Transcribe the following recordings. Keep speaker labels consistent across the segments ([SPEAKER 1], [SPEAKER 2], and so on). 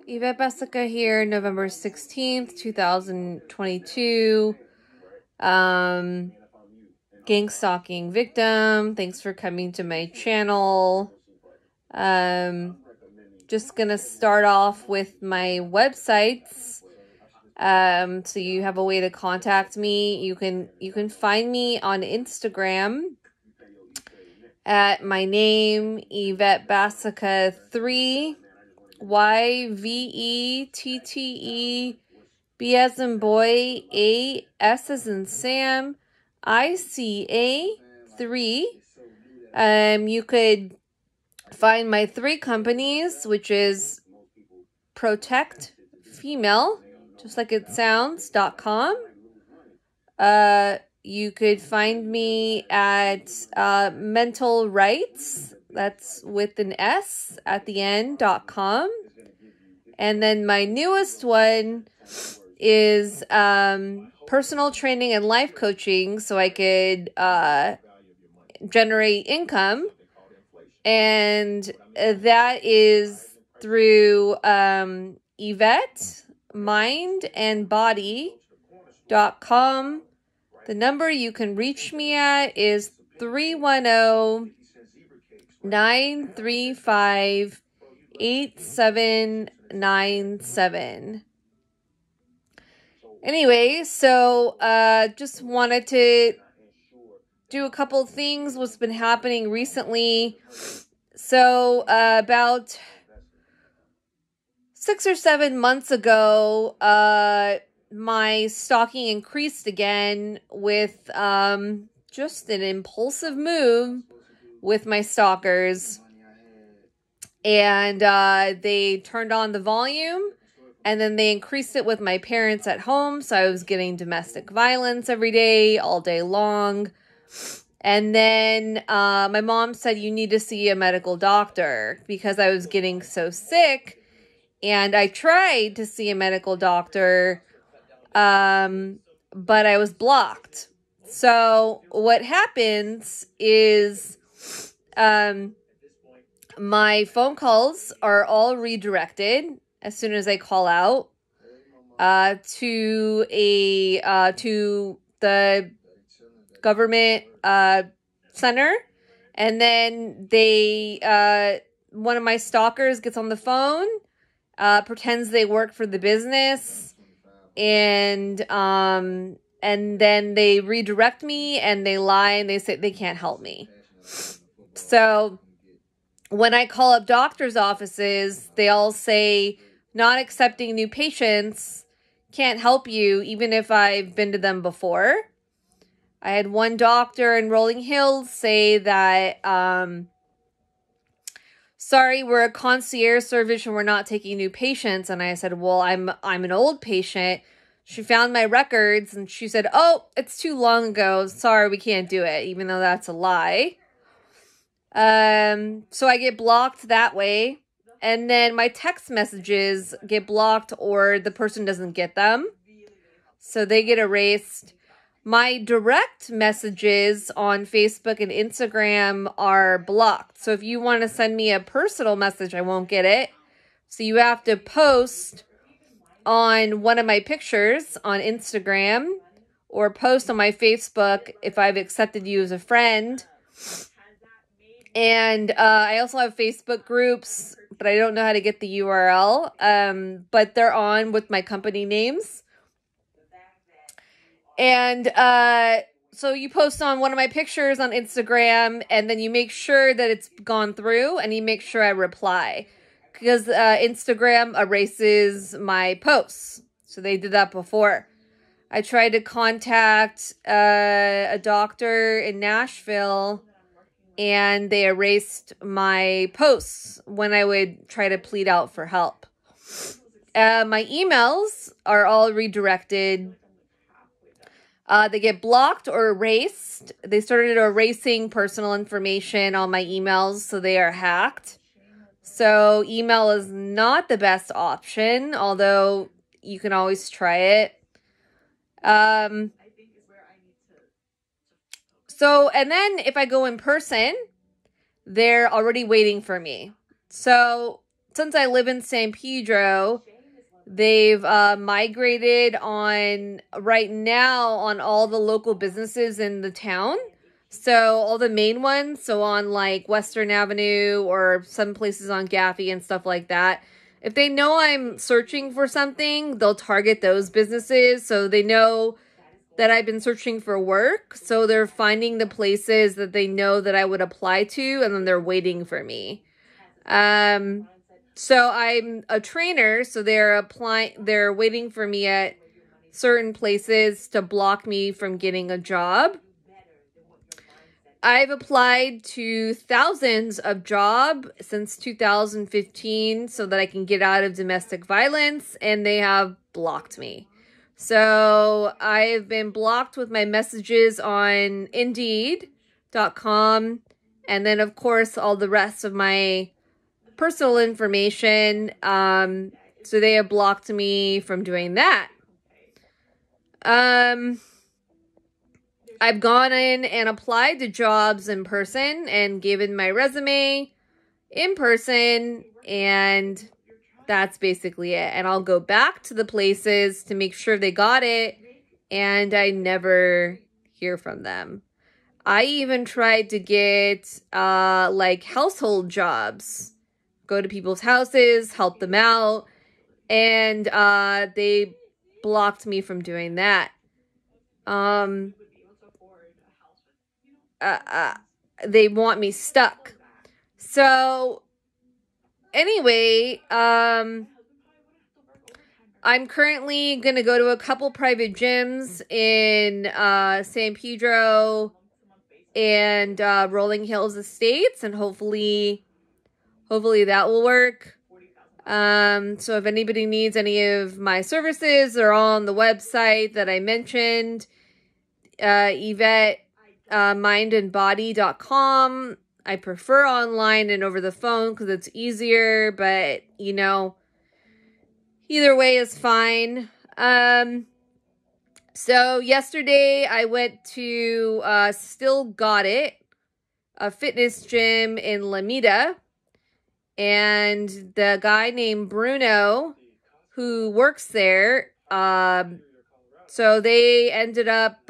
[SPEAKER 1] Yvette Basica here, November 16th, 2022. Gang stalking victim. Thanks for coming to my channel. Just gonna start off with my websites. So you have a way to contact me. You can find me on Instagram at my name, Yvette Basica 3, YVETTE, B as in boy, A, S as in Sam, ICA 3. You could find my 3 companies, which is Protect Female, just like it sounds, .com. You could find me at Mental Rights, that's with an S at the end, .com. And then my newest one is personal training and life coaching, so I could generate income. And that is through YvetteMindandBody.com. The number you can reach me at is 310-935-8797. Anyway, so just wanted to do a couple things, what's been happening recently. So about 6 or 7 months ago, my stalking increased again with just an impulsive move with my stalkers. And they turned on the volume, and then they increased it with my parents at home. So I was getting domestic violence every day, all day long. And then my mom said, you need to see a medical doctor, because I was getting so sick. And I tried to see a medical doctor, but I was blocked. So what happens is my phone calls are all redirected as soon as I call out to the government center. And then one of my stalkers gets on the phone, pretends they work for the business, and then they redirect me, and they lie, and they say they can't help me. So when I call up doctor's offices, they all say, not accepting new patients, can't help you, even if I've been to them before. I had one doctor in Rolling Hills say that, sorry, we're a concierge service and we're not taking new patients. And I said, well, I'm an old patient. She found my records and she said, oh, it's too long ago. Sorry, we can't do it, even though that's a lie. So I get blocked that way. And then my text messages get blocked, or the person doesn't get them, so they get erased. My direct messages on Facebook and Instagram are blocked. So if you want to send me a personal message, I won't get it. So you have to post on one of my pictures on Instagram, or post on my Facebook if I've accepted you as a friend. And I also have Facebook groups, but I don't know how to get the URL. But they're on with my company names. And so you post on one of my pictures on Instagram, and then you make sure that it's gone through, and you make sure I reply, because Instagram erases my posts. So they did that before. I tried to contact a doctor in Nashville, and they erased my posts when I would try to plead out for help. My emails are all redirected. They get blocked or erased. They started erasing personal information on my emails, so they are hacked. So email is not the best option, although you can always try it. So, and then if I go in person, they're already waiting for me. So since I live in San Pedro, they've migrated on right now on all the local businesses in the town. So all the main ones, so on like Western Avenue or some places on Gaffey and stuff like that. If they know I'm searching for something, they'll target those businesses. So they know that I've been searching for work. So they're finding the places that they know that I would apply to, and then they're waiting for me. So I'm a trainer, so they're waiting for me at certain places to block me from getting a job. I've applied to thousands of jobs since 2015 so that I can get out of domestic violence, and they have blocked me. So I've been blocked with my messages on Indeed.com, and then of course all the rest of my personal information. So they have blocked me from doing that. I've gone in and applied to jobs in person and given my resume in person, and that's basically it. And I'll go back to the places to make sure they got it, and I never hear from them. I even tried to get like household jobs, go to people's houses, help them out, and they blocked me from doing that. They want me stuck. So anyway, I'm currently going to go to a couple private gyms in San Pedro and Rolling Hills Estates, and hopefully that will work. So if anybody needs any of my services, they're all on the website that I mentioned, Yvette mindandbody.com. I prefer online and over the phone because it's easier, but you know, either way is fine. So yesterday I went to Still Got It, a fitness gym in Lameda, and the guy named Bruno who works there, so they ended up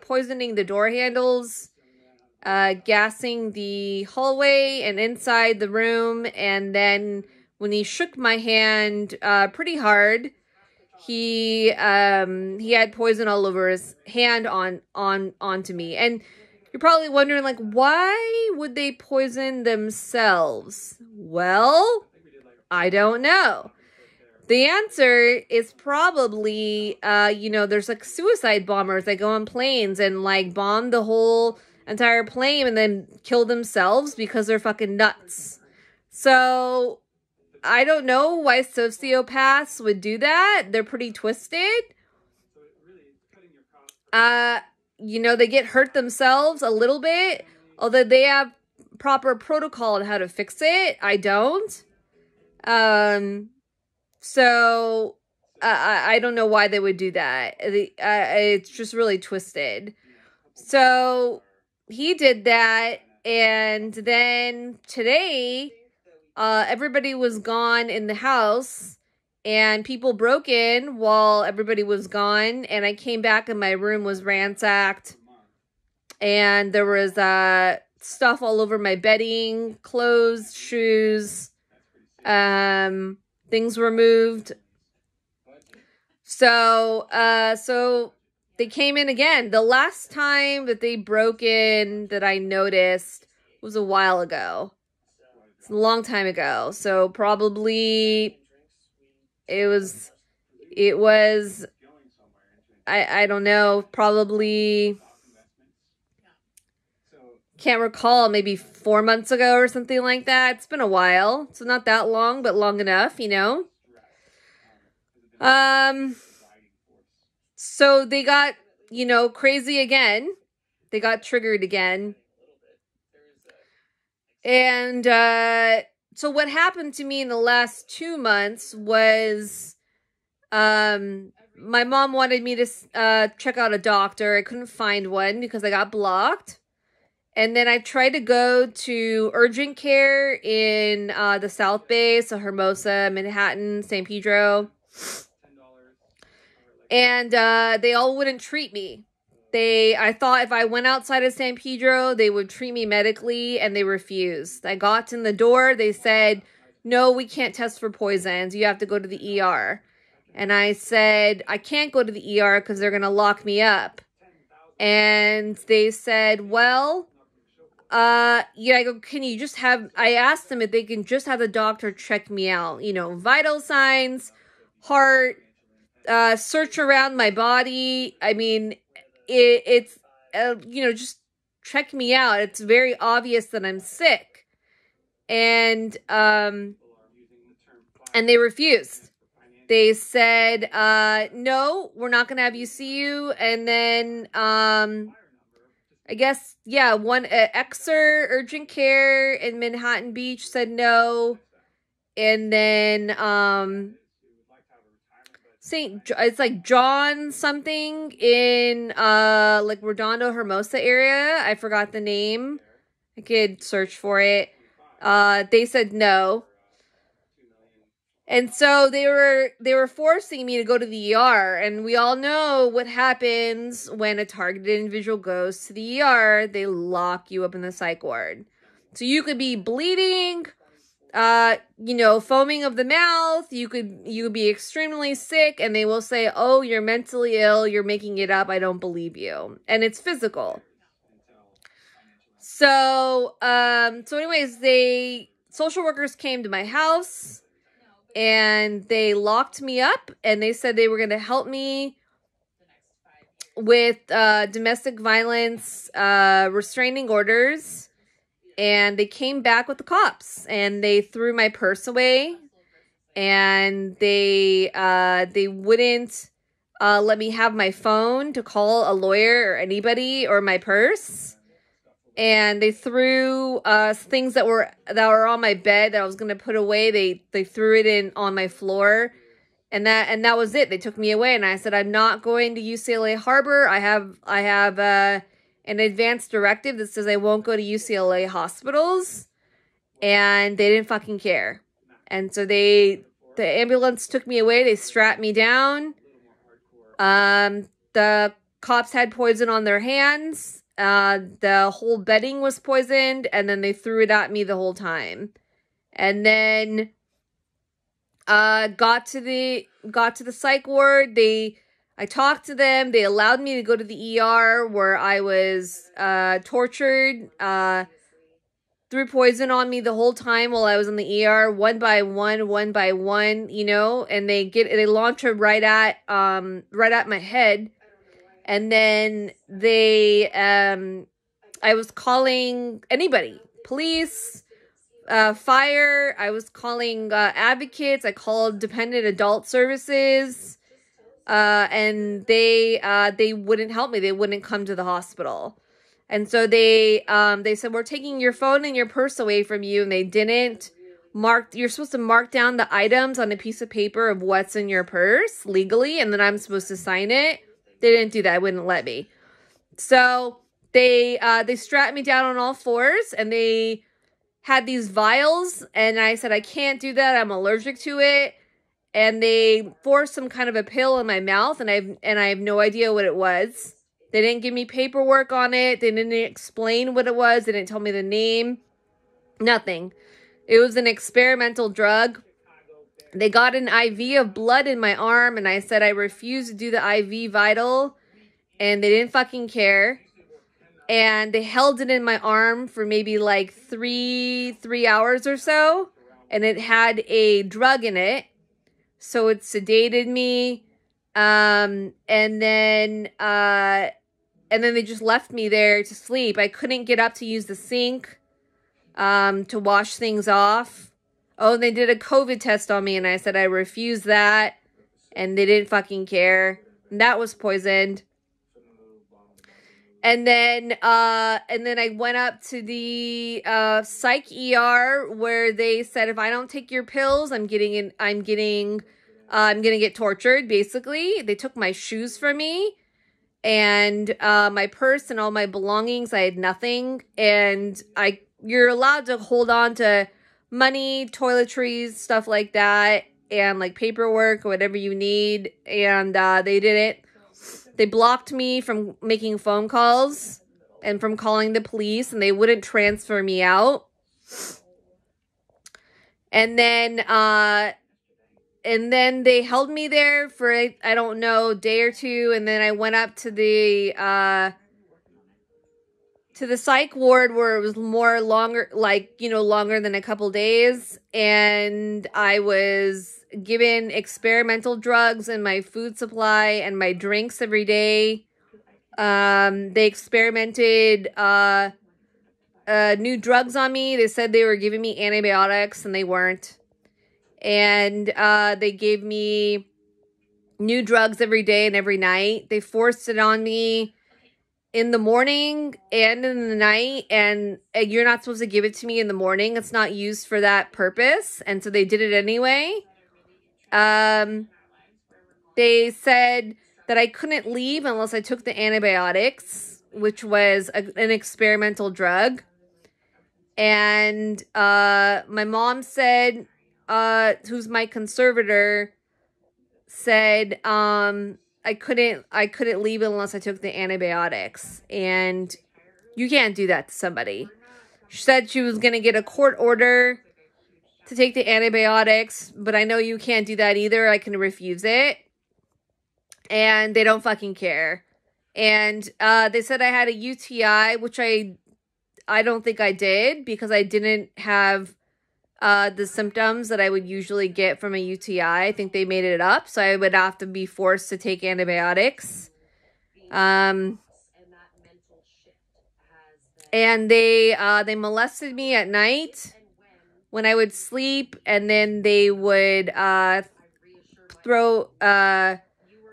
[SPEAKER 1] poisoning the door handles, gassing the hallway and inside the room, and then when he shook my hand pretty hard, he had poison all over his hand onto me. And you're probably wondering, like, why would they poison themselves? Well, I don't know. The answer is probably, you know, there's like suicide bombers that go on planes and like bomb the whole entire plane and then kill themselves because they're fucking nuts. So I don't know why sociopaths would do that. They're pretty twisted. You know, they get hurt themselves a little bit, although they have proper protocol on how to fix it. I don't. So I don't know why they would do that. It's just really twisted. So he did that, and then today, everybody was gone in the house, and people broke in while everybody was gone, and I came back and my room was ransacked, and there was stuff all over my bedding, clothes, shoes, things were moved. So they came in again. The last time that they broke in that I noticed was a while ago. It's a long time ago. So probably it was I don't know, probably can't recall, maybe 4 months ago or something like that. It's been a while. So not that long, but long enough, you know. So they got, you know, crazy again. They got triggered again. And so what happened to me in the last 2 months was my mom wanted me to check out a doctor. I couldn't find one because I got blocked. And then I tried to go to urgent care in the South Bay, so Hermosa, Manhattan, San Pedro. And they all wouldn't treat me. I thought if I went outside of San Pedro, they would treat me medically, and they refused. I got in the door, they said, no, we can't test for poisons. You have to go to the ER. And I said, I can't go to the ER because they're going to lock me up. And they said, well, yeah, I go, can you just have, I asked them if they can just have the doctor check me out. You know, vital signs, heart, search around my body. I mean, it's you know, just check me out. It's very obvious that I'm sick. And they refused. They said, no, we're not going to have you see you. And then, I guess, yeah, one Exeter urgent care in Manhattan Beach said no. And then, it's like John something in, like Redondo, Hermosa area. I forgot the name. I could search for it. They said no. And so they were forcing me to go to the ER, and we all know what happens when a targeted individual goes to the ER. They lock you up in the psych ward. So you could be bleeding, you know, foaming of the mouth. You could be extremely sick, and they will say, "Oh, you're mentally ill. You're making it up. I don't believe you." And it's physical. So, anyways, social workers came to my house. And they locked me up, and they said they were going to help me with domestic violence restraining orders. And they came back with the cops, and they threw my purse away, and they wouldn't let me have my phone to call a lawyer or anybody, or my purse. And they threw things that were on my bed that I was gonna put away. They threw it in on my floor, and that was it. They took me away, and I said, I'm not going to UCLA Harbor. I have an advance directive that says I won't go to UCLA hospitals, and they didn't fucking care. And so the ambulance took me away. They strapped me down. The cops had poison on their hands. The whole bedding was poisoned, and then they threw it at me the whole time. And then, got to the psych ward. I talked to them. They allowed me to go to the ER, where I was, tortured, threw poison on me the whole time while I was in the ER, one by one, you know, and they launch it right at my head. And then I was calling anybody, police, fire. I was calling advocates. I called dependent adult services, and they wouldn't help me. They wouldn't come to the hospital. And so they said, we're taking your phone and your purse away from you. And they didn't you're supposed to mark down the items on a piece of paper of what's in your purse legally. And then I'm supposed to sign it. They didn't do that. They wouldn't let me. So they strapped me down on all fours, and they had these vials, and I said, I can't do that. I'm allergic to it. And they forced some kind of a pill in my mouth, and I have no idea what it was. They didn't give me paperwork on it. They didn't explain what it was. They didn't tell me the name. Nothing. It was an experimental drug. They got an IV of blood in my arm, and I said I refused to do the IV vital, and they didn't fucking care. And they held it in my arm for maybe like three hours or so, and it had a drug in it, so it sedated me. And then they just left me there to sleep. I couldn't get up to use the sink to wash things off. Oh, and they did a COVID test on me, and I said I refused that, and they didn't fucking care. And that was poisoned. And then I went up to the psych ER, where they said if I don't take your pills, I'm gonna get tortured. Basically, they took my shoes from me, and my purse and all my belongings. I had nothing, and you're allowed to hold on to money, toiletries, stuff like that, and like paperwork or whatever you need. And they didn't. They blocked me from making phone calls and from calling the police, and they wouldn't transfer me out. And then they held me there for, I don't know, a day or two. And then I went up to the psych ward where it was longer than a couple days. And I was given experimental drugs in my food supply and my drinks every day. They experimented new drugs on me. They said they were giving me antibiotics, and they weren't. And they gave me new drugs every day and every night. They forced it on me in the morning and in the night, and you're not supposed to give it to me in the morning. It's not used for that purpose, and so they did it anyway. They said that I couldn't leave unless I took the antibiotics, which was an experimental drug. And my mom said, who's my conservator, said I couldn't leave unless I took the antibiotics. And you can't do that to somebody. She said she was going to get a court order to take the antibiotics, but I know you can't do that either. I can refuse it. And they don't fucking care. And they said I had a UTI, which I don't think I did, because I didn't have the symptoms that I would usually get from a UTI. I think they made it up, so I would have to be forced to take antibiotics. And they molested me at night when I would sleep, and then they would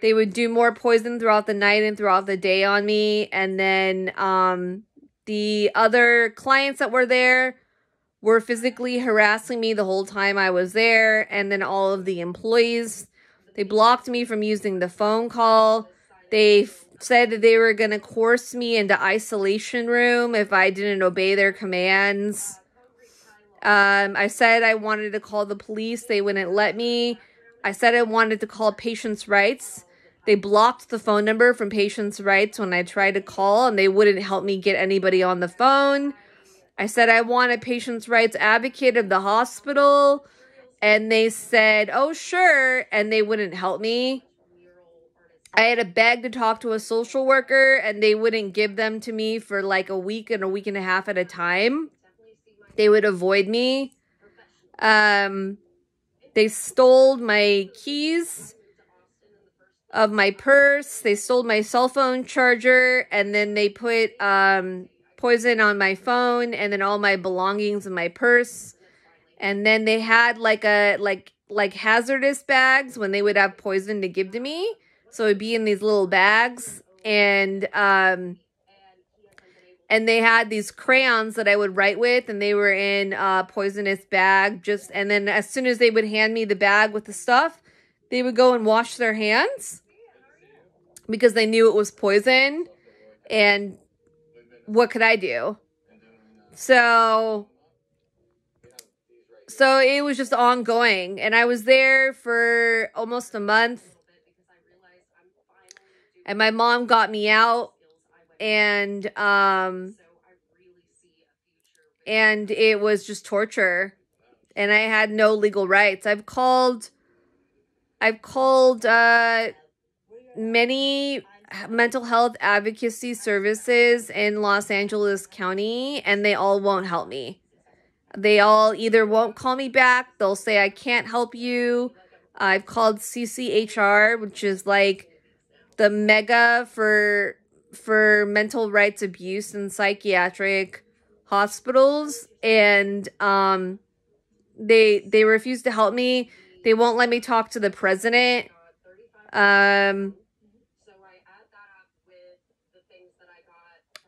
[SPEAKER 1] they would do more poison throughout the night and throughout the day on me. And then the other clients that were there were physically harassing me the whole time I was there. And then all of the employees, they blocked me from using the phone call. They said that they were going to coerce me into isolation room if I didn't obey their commands. I said I wanted to call the police. They wouldn't let me. I said I wanted to call patients' rights. They blocked the phone number from patients' rights when I tried to call, and they wouldn't help me get anybody on the phone. I said I want a patients' rights advocate of the hospital, and they said, oh, sure, and they wouldn't help me. I had to beg to talk to a social worker, and they wouldn't give them to me for like a week and a half at a time. They would avoid me. They stole my keys of my purse. They stole my cell phone charger, and then they put poison on my phone and then all my belongings in my purse. And then they had like hazardous bags when they would have poison to give to me. So it'd be in these little bags, and they had these crayons that I would write with, and they were in a poisonous bag. And then as soon as they would hand me the bag with the stuff, they would go and wash their hands because they knew it was poison. And what could I do? So it was just ongoing. And I was there for almost a month. And my mom got me out. And it was just torture. And I had no legal rights. I've called many mental health advocacy services in Los Angeles County, and they all won't help me. They all either won't call me back, they'll say I can't help you. I've called CCHR, which is like the mega for mental rights abuse in psychiatric hospitals, and they refuse to help me. They won't let me talk to the president.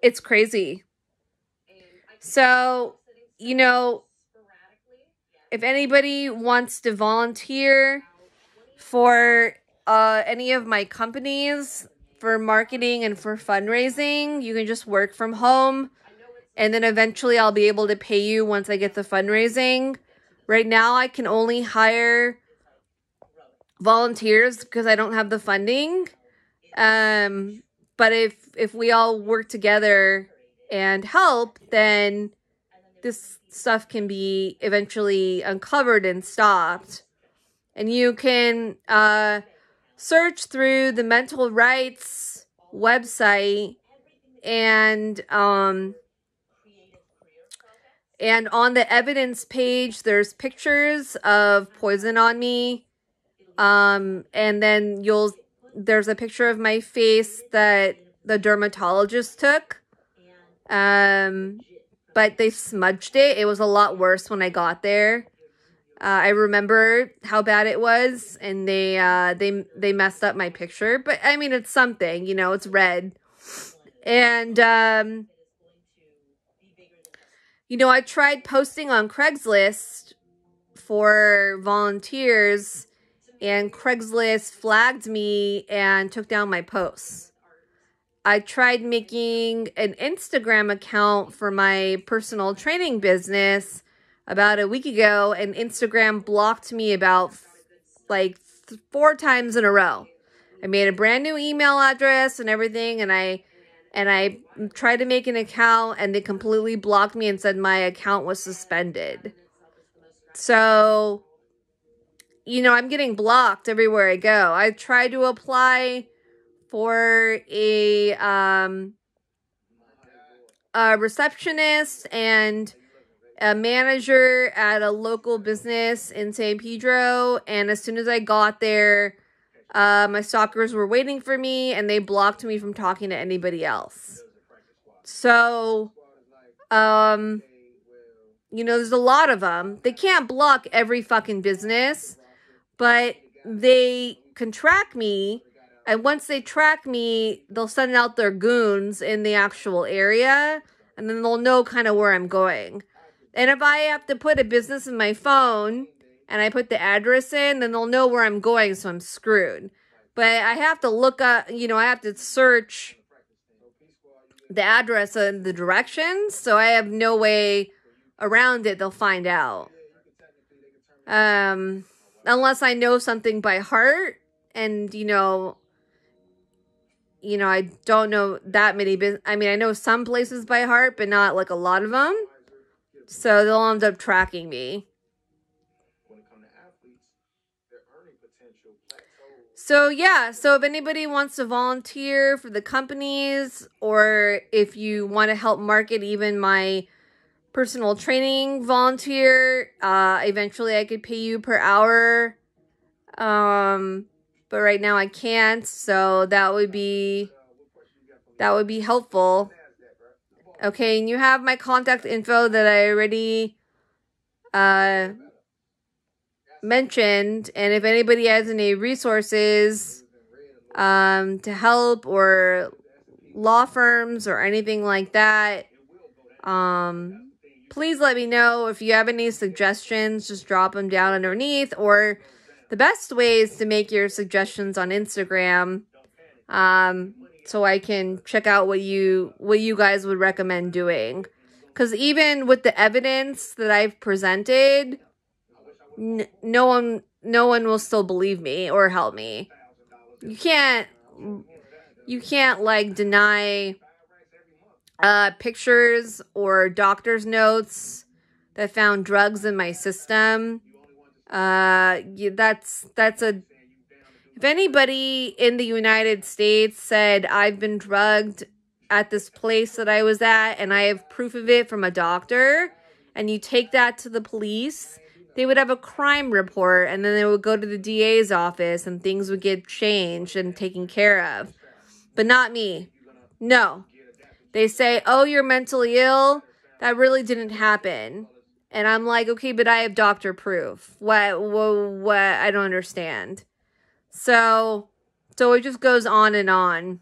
[SPEAKER 1] It's crazy. So, if anybody wants to volunteer for any of my companies for marketing and for fundraising, you can just work from home. And then eventually I'll be able to pay you once I get the fundraising. Right now I can only hire volunteers because I don't have the funding. But if we all work together and help, then this stuff can be eventually uncovered and stopped. And you can search through the mental rights website and on the evidence page, there's pictures of poison on me. And then there's a picture of my face that the dermatologist took. But they smudged it. It was a lot worse when I got there. I remember how bad it was, and they messed up my picture. But I mean, it's something, you know, it's red. And you know, I tried posting on Craigslist for volunteers, and Craigslist flagged me and took down my posts. I tried making an Instagram account for my personal training business about a week ago, and Instagram blocked me about like 4 times in a row. I made a brand new email address and everything, and I tried to make an account, and they completely blocked me and said my account was suspended. So, you know, I'm getting blocked everywhere I go. I tried to apply for a receptionist and a manager at a local business in San Pedro, and as soon as I got there, my stalkers were waiting for me, and they blocked me from talking to anybody else. So, you know, there's a lot of them. They can't block every fucking business, but they can track me. And once they track me, they'll send out their goons in the actual area, and then they'll know kind of where I'm going. And if I have to put a business in my phone and I put the address in, then they'll know where I'm going, so I'm screwed. But I have to look up, you know, I have to search the address and the directions, so I have no way around it. They'll find out. Unless I know something by heart, and, you know, I don't know that many I mean, I know some places by heart, but not like a lot of them. So they'll end up tracking me. So yeah, so if anybody wants to volunteer for the companies, or if you want to help market even my personal training volunteer, eventually I could pay you per hour. But right now I can't, so that would be helpful. Okay, and you have my contact info that I already mentioned, and if anybody has any resources to help, or law firms or anything like that, please let me know. If you have any suggestions, just drop them down underneath, or the best way is to make your suggestions on Instagram, so I can check out what you guys would recommend doing. Because even with the evidence that I've presented, no one will still believe me or help me. You can't like deny pictures or doctor's notes that found drugs in my system. If anybody in the United States said I've been drugged at this place that I was at, and I have proof of it from a doctor, and you take that to the police, they would have a crime report, and then they would go to the DA's office, and things would get changed and taken care of. But not me. No. They say, oh, you're mentally ill? That really didn't happen. And I'm like, okay, but I have doctor proof. What? I don't understand. So it just goes on and on.